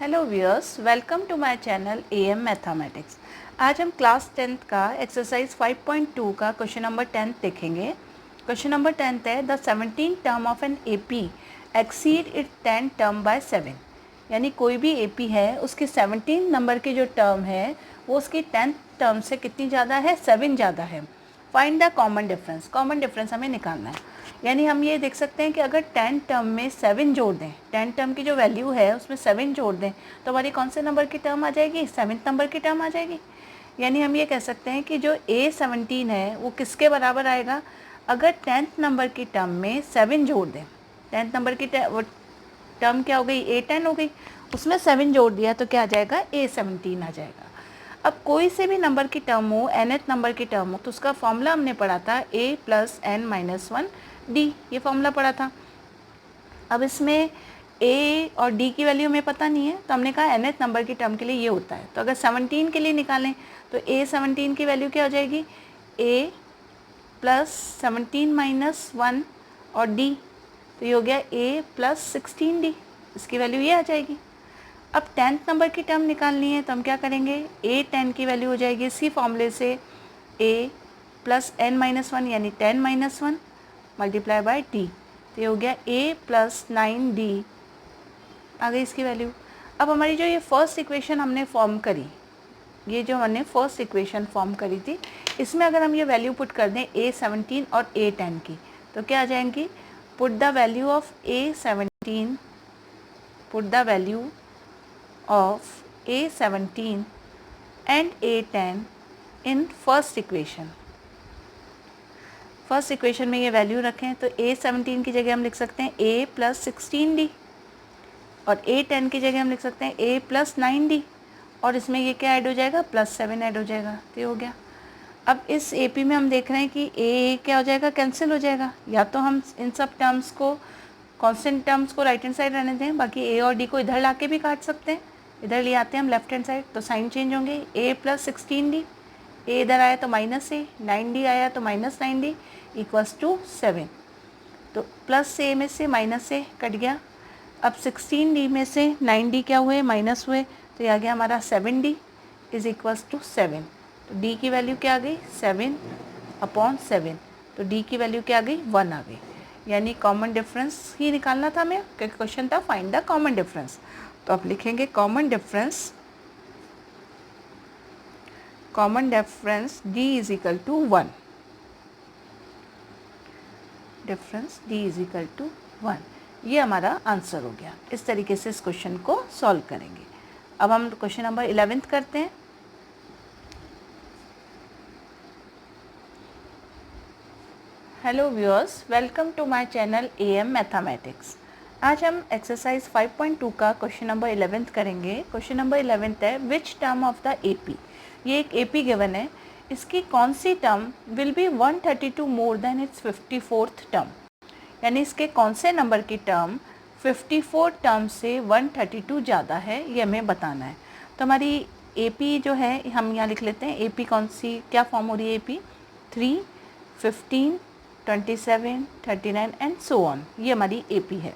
Hello viewers, welcome to my channel AM mathematics. आज हम class 10th का exercise 5.2 का क्वेश्चन नंबर 10 देखेंगे। क्वेश्चन नंबर 10 है the 17 term of an AP exceed it 10 term by 7। यानी कोई भी एपी है उसकी 17 नंबर की जो टर्म है वो उसकी 10th टर्म से कितनी ज़्यादा है, 7 ज़्यादा है। Find the common difference. Common difference हमें निकालना है। यानी हम ये देख सकते हैं कि अगर 10 टर्म में 7 जोड़ दें, 10 टर्म की जो वैल्यू है उसमें 7 जोड़ दें तो हमारी कौन से नंबर की टर्म आ जाएगी, 7th नंबर की टर्म आ जाएगी। यानी हम ये कह सकते हैं कि जो A17 है वो किसके बराबर आएगा, अगर 10th नंबर की टर्म में 7 जोड़ दें। 10th नंबर की टर्म क्या हो गई, A10 हो गई, उसमें 7 जोड़ दिया तो क्या आ जाएगा, A17 आ जाएगा। अब कोई से भी नंबर की टर्म हो, nth नंबर की टर्म हो, तो उसका फॉर्मूला हमने पढ़ा था a + n - 1 d, ये फॉर्मूला पढ़ा था। अब इसमें a और d की वैल्यू हमें पता नहीं है, तो हमने कहा nth नंबर की टर्म के लिए ये होता है। तो अगर 17 के लिए निकालें तो a17 की वैल्यू क्या हो जाएगी, a + 17 - 1 और d, तो ये हो गया a + 16d, इसकी वैल्यू ये आ जाएगी। अब 10th नंबर की टर्म निकालनी है तो हम क्या करेंगे, A10 की वैल्यू हो जाएगी इसी फॉर्मूले से a + n - 1 यानी 10 - 1 मल्टीप्लाई बाय d, तो ये हो गया a + 9d आ गई इसकी वैल्यू। अब हमारी जो ये फर्स्ट इक्वेशन हमने फॉर्म करी, ये जो हमने फर्स्ट इक्वेशन फॉर्म करी थी, इसमें अगर हम ये वैल्यू पुट कर दें A17 और A10 की, तो क्या आ जाएंगी, put the value of A17, put the value of A17 and A10 in first equation। First equation में ये वैल्यू रखें तो A17 की जगह हम लिख सकते हैं a + 16d और A10 की जगह हम लिख सकते हैं a + 9d, और इसमें ये क्या ऐड हो जाएगा, +7 ऐड हो जाएगा, तो ये हो गया। अब इस AP में हम देख रहे हैं कि a क्या हो जाएगा, कैंसिल हो जाएगा। या तो हम इन सब टर्म्स को, कॉन्स्टेंट टर्म्स को राइट हैंड साइड रहने दें, बाकी a और d को इधर ला के भी काट सकते हैं। इधर ले आते हैं हम लेफ्ट हैंड साइड, तो साइन चेंज होंगे, a + 16d, a इधर आया तो -a, 9d आया तो -9d = 7। तो प्लस a में से -a कट गया। अब 16d में से 9d क्या हुए, माइनस हुए, तो ये आ गया हमारा 7d = 7। तो d की वैल्यू क्या आ गई, 7/7। तो d की वैल्यू क्या आ गई, 1 आ गई। यानी कॉमन डिफरेंस ही निकालना था हमें, क्योंकि क्वेश्चन था फाइंड द कॉमन डिफरेंस। तो आप लिखेंगे common difference d = 1, difference d = 1, ये हमारा आंसर हो गया। इस तरीके से इस क्वेश्चन को सॉल्व करेंगे। अब हम क्वेश्चन नंबर 11 करते हैं। Hello viewers, welcome to my channel AM mathematics. आज हम एक्सरसाइज 5.2 का क्वेश्चन नंबर 11 करेंगे। क्वेश्चन नंबर 11 है which term of the AP. ये एक एपी गिवन है, इसकी कौन सी term will be 132 more than its 54th term. यानी इसके कौन से नंबर की टर्म 54 टर्म से 132 ज़्यादा है, ये हमें बताना है। तो हमारी एपी जो है हम यहाँ लिख लेते हैं, एपी कौन सी, क्या फॉर्म हो रही है एपी, 3, 15, 27, 39 एंड सो ऑन, ये हमारी एपी है।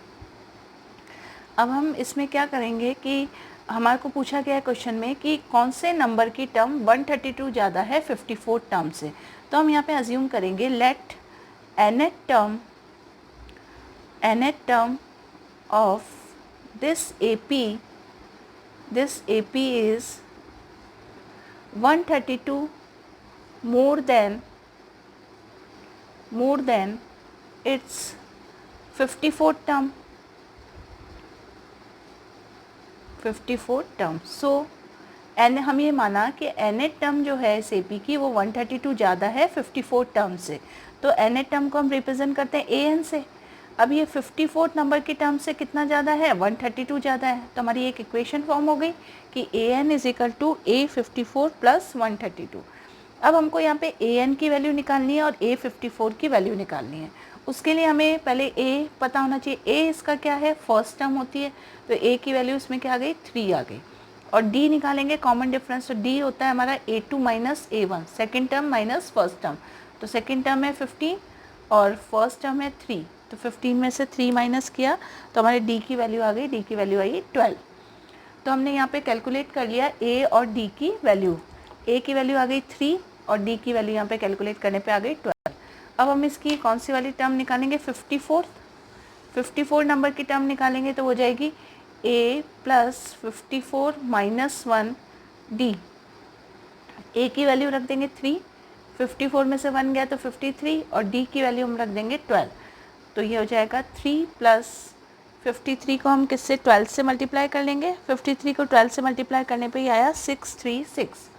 अब हम इसमें क्या करेंगे कि हमारे को पूछा गया है क्वेश्चन में कि कौन से नंबर की टर्म 132 ज़्यादा है 54 टर्म से। तो हम यहाँ पे अज्यूम करेंगे late nth term of this AP is 132 more than its 54th term, 54 term. So n, हम ये माना कि nth टर्म जो है इस AP की वो 132 ज़्यादा है 54 टर्म से। तो nth टर्म को हम रिप्रेजेंट करते हैं an से। अब ये 54 नंबर की टर्म से कितना ज़्यादा है, 132 ज़्यादा है। तो हमारी एक इक्वेशन फॉर्म हो गई कि an = A54 + 132। अब हमको यहाँ पे an की वैल्यू निकालनी है और A54 की वैल्यू निकालनी है। उसके लिए हमें पहले a पता होना चाहिए। a इसका क्या है, फर्स्ट टर्म होती है, तो a की वैल्यू इसमें क्या आ गई, 3 आ गई। और d निकालेंगे कॉमन डिफरेंस, तो d होता है हमारा a2 - a1, second term minus first term. तो सेकेंड टर्म है 15 और फर्स्ट टर्म है 3, तो 15 में से 3 माइनस किया तो हमारे d की वैल्यू आ गई, d की वैल्यू आई 12। तो हमने यहाँ पे कैलकुलेट कर लिया ए और डी की वैल्यू। ए की वैल्यू आ गई 3 और डी की वैल्यू यहाँ पे कैलकुलेट करने पे आ गई 12। अब हम इसकी कौन सी वाली टर्म निकालेंगे, 54 नंबर की टर्म निकालेंगे तो हो जाएगी a plus 54 minus 1 D. a की वैल्यू रख देंगे 3, 54 में से 1 गया तो 53 और d की वैल्यू हम रख देंगे 12। तो ये हो जाएगा 3 प्लस 53 को हम किससे 12 से मल्टीप्लाई कर लेंगे, 53 को 12 से मल्टीप्लाई करने पे ये आया 636।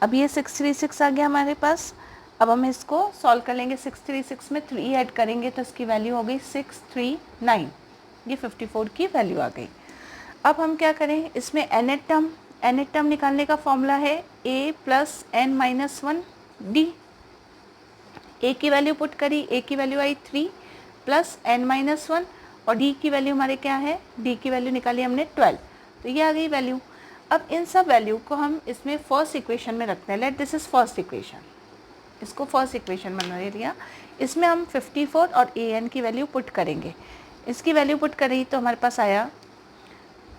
अब ये 636 आ गया हमारे पास। अब हम इसको सॉल्व कर लेंगे। 636 में 3 ऐड करेंगे तो इसकी वैल्यू हो गई 639। ये 54 की वैल्यू आ गई। अब हम क्या करें, इसमें nth टर्म निकालने का फॉर्मूला है a plus n minus 1 D. a की वैल्यू पुट करी, a की वैल्यू आई 3 प्लस n माइनस 1 और d की वैल्यू हमारे क्या है, d की वैल्यू निकाली हमने 12। तो ये आ गई वैल्यू। अब इन सब वैल्यू को हम इसमें फर्स्ट इक्वेशन में रखते हैं। Let this is first equation, इसको फर्स्ट इक्वेशन बना लिया। इसमें हम 54 और an की वैल्यू पुट करेंगे। इसकी वैल्यू पुट करी तो हमारे पास आया,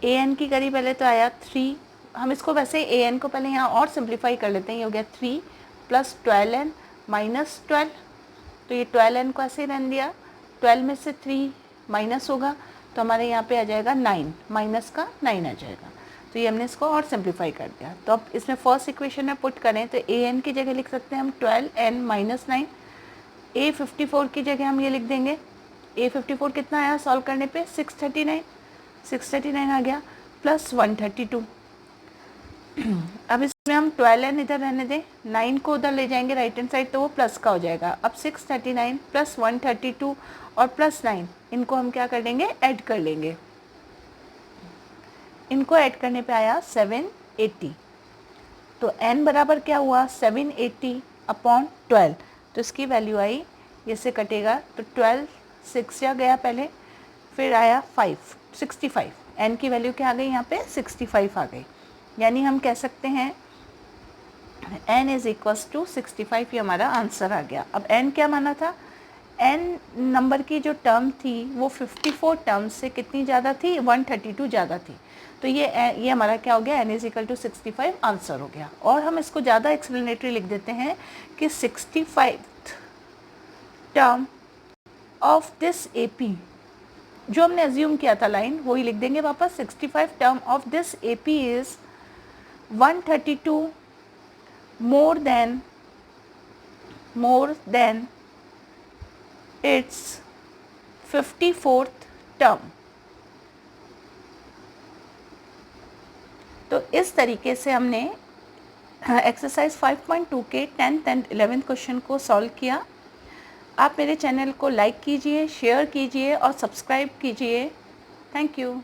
an की करी पहले तो आया 3। हम इसको वैसे an को पहले यहाँ और सिंप्लीफाई कर लेते हैं। ये हो गया 3 प्लस 12n माइनस 12। तो ये 12n को ऐसे ही रहने दिया, 12 में से 3 माइनस होगा तो हमारे यहाँ पे आ जाएगा 9, माइनस का 9 आ जाएगा। तो ये हमने इसको और सिंप्लीफाई कर दिया। तो अब इसमें फर्स्ट इक्वेशन में पुट करें तो an की जगह लिख सकते हैं हम 12n माइनस 9। a 54 की जगह हम ये लिख देंगे, a 54 कितना आया सॉल्व करने पे 639 आ गया प्लस 132। अब इसमें हम 12n इधर रहने दें, 9 को उधर ले जाएंगे राइट हैंड साइड तो वो प्लस का हो जाएगा। अब 639 प्लस 132 और प्लस 9 इनको हम क्या कर लेंगे, ऐड कर लेंगे। इनको ऐड करने पे आया 780। तो n बराबर क्या हुआ 780 अपॉन 12। तो इसकी वैल्यू आई, ये से कटेगा तो 12 6 या गया पहले, फिर आया 65। n की वैल्यू क्या आ गई यहाँ पे 65 आ गई। यानी हम कह सकते हैं n इज इक्वल्स टू 65। ये हमारा आंसर आ गया। अब n क्या माना था, n नंबर की जो टर्म थी वो 54 टर्म से कितनी ज़्यादा थी, 132 ज़्यादा थी। तो ये हमारा क्या हो गया, n is equal to 65 answer हो गया। और हम इसको ज़्यादा एक्सप्लेनेटरी लिख देते हैं कि 65 टर्म ऑफ दिस AP, जो हमने अज्यूम किया था लाइन वही लिख देंगे वापस। 65 term of this AP is 132 more than its 54th term. तो इस तरीके से हमने एक्सरसाइज 5.2 के 10th एंड 11th क्वेश्चन को सॉल्व किया। आप मेरे चैनल को लाइक कीजिए, शेयर कीजिए और सब्सक्राइब कीजिए। Thank you.